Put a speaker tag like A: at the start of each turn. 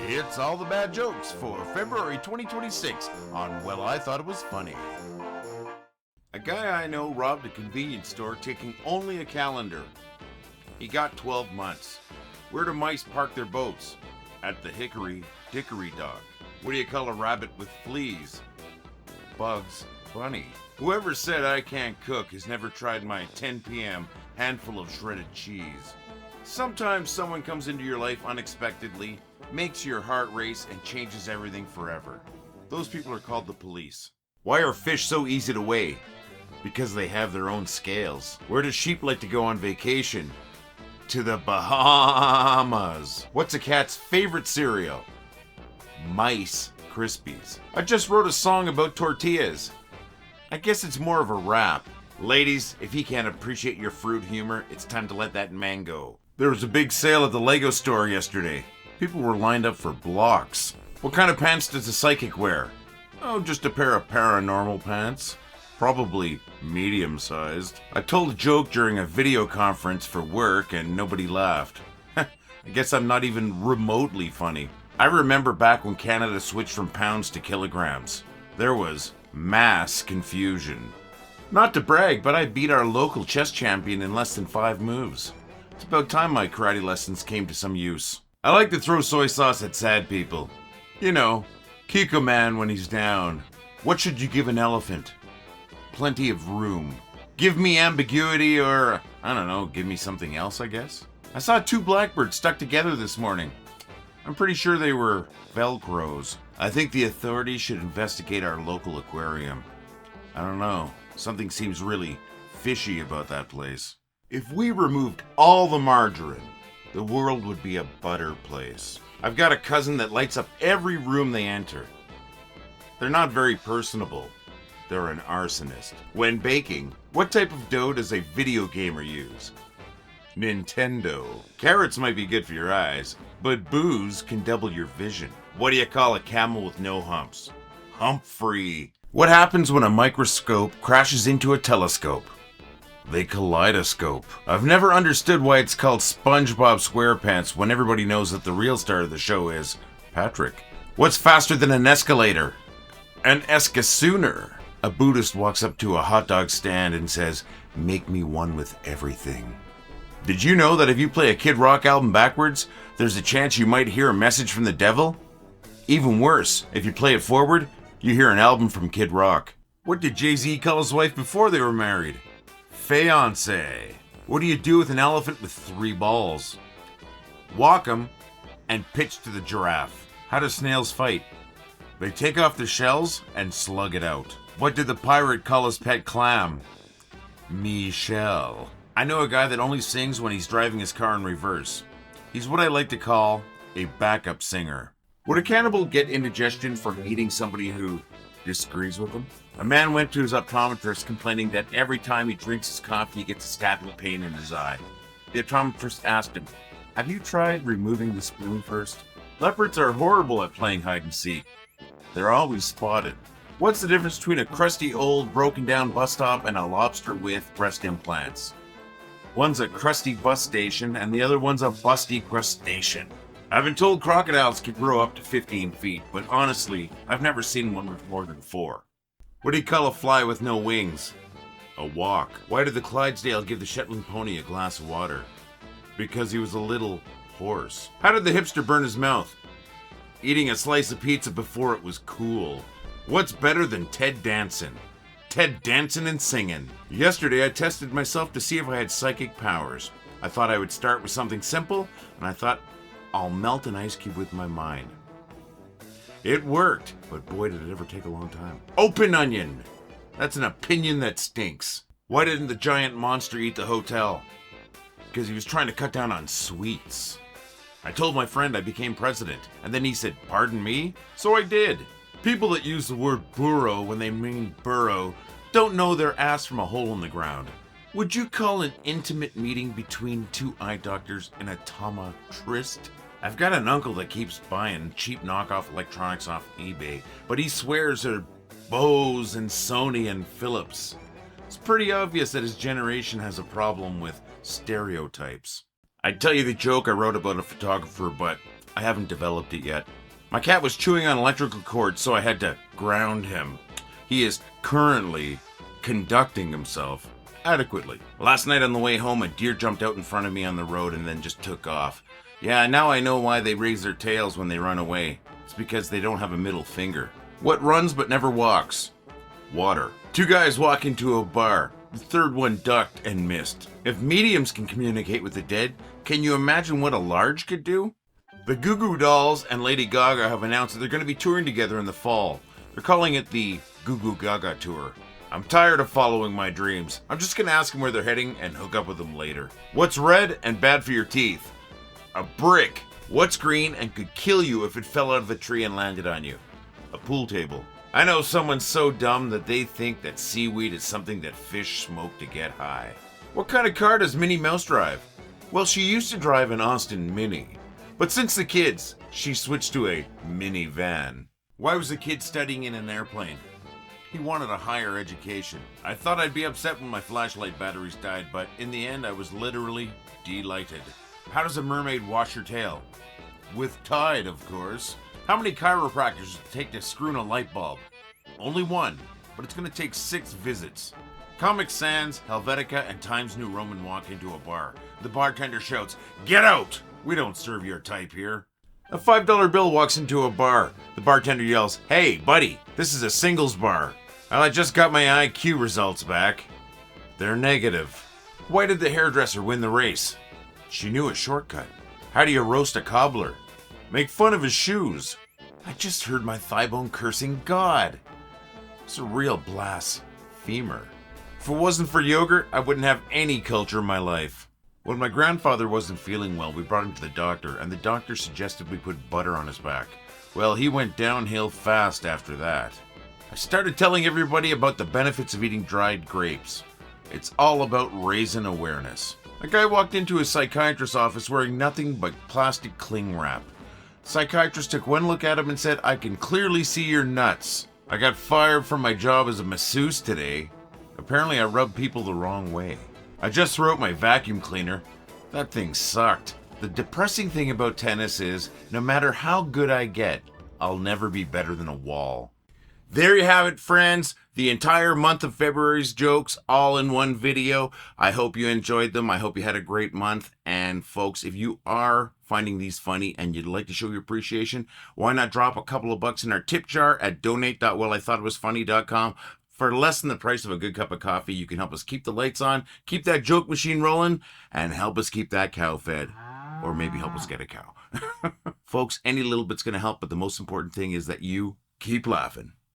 A: It's all the bad jokes for February 2026 on Well, I Thought It Was Funny. A guy I know robbed a convenience store taking only a calendar. He got 12 months. Where do mice park their boats? At the Hickory Dickory Dock. What do you call a rabbit with fleas? Bugs Bunny. Whoever said I can't cook has never tried my 10 p.m. handful of shredded cheese. Sometimes someone comes into your life unexpectedly, makes your heart race, and changes everything forever. Those people are called the police. Why are fish so easy to weigh? Because they have their own scales. Where do sheep like to go on vacation? To the Bahamas. What's a cat's favorite cereal? Mice Krispies. I just wrote a song about tortillas. I guess it's more of a rap. Ladies, if he can't appreciate your fruit humor, it's time to let that man go. There was a big sale at the Lego store yesterday. People were lined up for blocks. What kind of pants does a psychic wear? Oh, just a pair of paranormal pants. Probably medium-sized. I told a joke during a video conference for work and nobody laughed. I guess I'm not even remotely funny. I remember back when Canada switched from pounds to kilograms. There was mass confusion. Not to brag, but I beat our local chess champion in less than 5 moves. It's about time my karate lessons came to some use. I like to throw soy sauce at sad people. You know, Kiko Man when he's down. What should you give an elephant? Plenty of room. Give me ambiguity or, I don't know, give me something else, I guess. I saw 2 blackbirds stuck together this morning. I'm pretty sure they were Velcros. I think the authorities should investigate our local aquarium. I don't know. Something seems really fishy about that place. If we removed all the margarine, the world would be a butter place. I've got a cousin that lights up every room they enter. They're not very personable. They're an arsonist. When baking, what type of dough does a video gamer use? Nintendo. Carrots might be good for your eyes, but booze can double your vision. What do you call a camel with no humps? Humphrey. What happens when a microscope crashes into a telescope? They kaleidoscope. I've never understood why it's called SpongeBob SquarePants when everybody knows that the real star of the show is Patrick. What's faster than an escalator? An escasooner. A Buddhist walks up to a hot dog stand and says, "Make me one with everything." Did you know that if you play a Kid Rock album backwards, there's a chance you might hear a message from the devil? Even worse, if you play it forward, you hear an album from Kid Rock. What did Jay-Z call his wife before they were married? Fiancé. What do you do with an elephant with 3 balls? Walk him and pitch to the giraffe. How do snails fight? They take off their shells and slug it out. What did the pirate call his pet clam? Michelle. I know a guy that only sings when he's driving his car in reverse. He's what I like to call a backup singer. Would a cannibal get indigestion from eating somebody who disagrees with him? A man went to his optometrist complaining that every time he drinks his coffee, he gets a stabbing pain in his eye. The optometrist asked him, "Have you tried removing the spoon first?" Leopards are horrible at playing hide and seek. They're always spotted. What's the difference between a crusty old broken down bus stop and a lobster with breast implants? One's a crusty bus station and the other one's a busty crustacean. I've been told crocodiles can grow up to 15 feet, but honestly, I've never seen one with more than 4. What do you call a fly with no wings? A walk. Why did the Clydesdale give the Shetland pony a glass of water? Because he was a little horse. How did the hipster burn his mouth? Eating a slice of pizza before it was cool. What's better than Ted Danson? Ted dancing and singing. Yesterday I tested myself to see if I had psychic powers. I thought I would start with something simple, and I thought I'll melt an ice cube with my mind. It worked, but boy did it ever take a long time. Open onion. That's an opinion that stinks. Why didn't the giant monster eat the hotel? Because he was trying to cut down on sweets. I told my friend I became president, and then he said, "Pardon me?" So I did. People that use the word burrow when they mean burrow don't know their ass from a hole in the ground. Would you call an intimate meeting between 2 eye doctors an optometrist? I've got an uncle that keeps buying cheap knockoff electronics off eBay, but he swears they're Bose and Sony and Philips. It's pretty obvious that his generation has a problem with stereotypes. I'd tell you the joke I wrote about a photographer, but I haven't developed it yet. My cat was chewing on electrical cords, so I had to ground him. He is currently conducting himself adequately. Last night on the way home, a deer jumped out in front of me on the road and then just took off. Yeah, now I know why they raise their tails when they run away. It's because they don't have a middle finger. What runs but never walks? Water. Two guys walk into a bar. The third one ducked and missed. If mediums can communicate with the dead, can you imagine what a large could do? The Goo Goo Dolls and Lady Gaga have announced that they're going to be touring together in the fall. They're calling it the Goo Goo Gaga Tour. I'm tired of following my dreams. I'm just going to ask them where they're heading and hook up with them later. What's red and bad for your teeth? A brick. What's green and could kill you if it fell out of a tree and landed on you? A pool table. I know someone so dumb that they think that seaweed is something that fish smoke to get high. What kind of car does Minnie Mouse drive? Well, she used to drive an Austin Mini. But since the kids, she switched to a minivan. Why was the kid studying in an airplane? He wanted a higher education. I thought I'd be upset when my flashlight batteries died, but in the end I was literally delighted. How does a mermaid wash her tail? With Tide, of course. How many chiropractors does it take to screw in a light bulb? Only one, but it's going to take 6 visits. Comic Sans, Helvetica, and Times New Roman walk into a bar. The bartender shouts, "Get out! We don't serve your type here." A $5 bill walks into a bar. The bartender yells, "Hey, buddy, this is a singles bar." Well, I just got my IQ results back. They're negative. Why did the hairdresser win the race? She knew a shortcut. How do you roast a cobbler? Make fun of his shoes. I just heard my thigh bone cursing God. It's a real blasphemer. If it wasn't for yogurt, I wouldn't have any culture in my life. When my grandfather wasn't feeling well, we brought him to the doctor, and the doctor suggested we put butter on his back. Well, he went downhill fast after that. I started telling everybody about the benefits of eating dried grapes. It's all about raising awareness. A guy walked into a psychiatrist's office wearing nothing but plastic cling wrap. The psychiatrist took one look at him and said, "I can clearly see your nuts. I got fired from my job as a masseuse today. Apparently I rubbed people the wrong way. I just threw out my vacuum cleaner. That thing sucked." The depressing thing about tennis is, no matter how good I get, I'll never be better than a wall. There you have it, friends. The entire month of February's jokes, all in one video. I hope you enjoyed them. I hope you had a great month. And folks, if you are finding these funny and you'd like to show your appreciation, why not drop a couple of bucks in our tip jar at donate.wellithoughitwasfunny.com. For less than the price of a good cup of coffee, you can help us keep the lights on, keep that joke machine rolling, and help us keep that cow fed. Or maybe help us get a cow. Folks, any little bit's going to help, but the most important thing is that you keep laughing.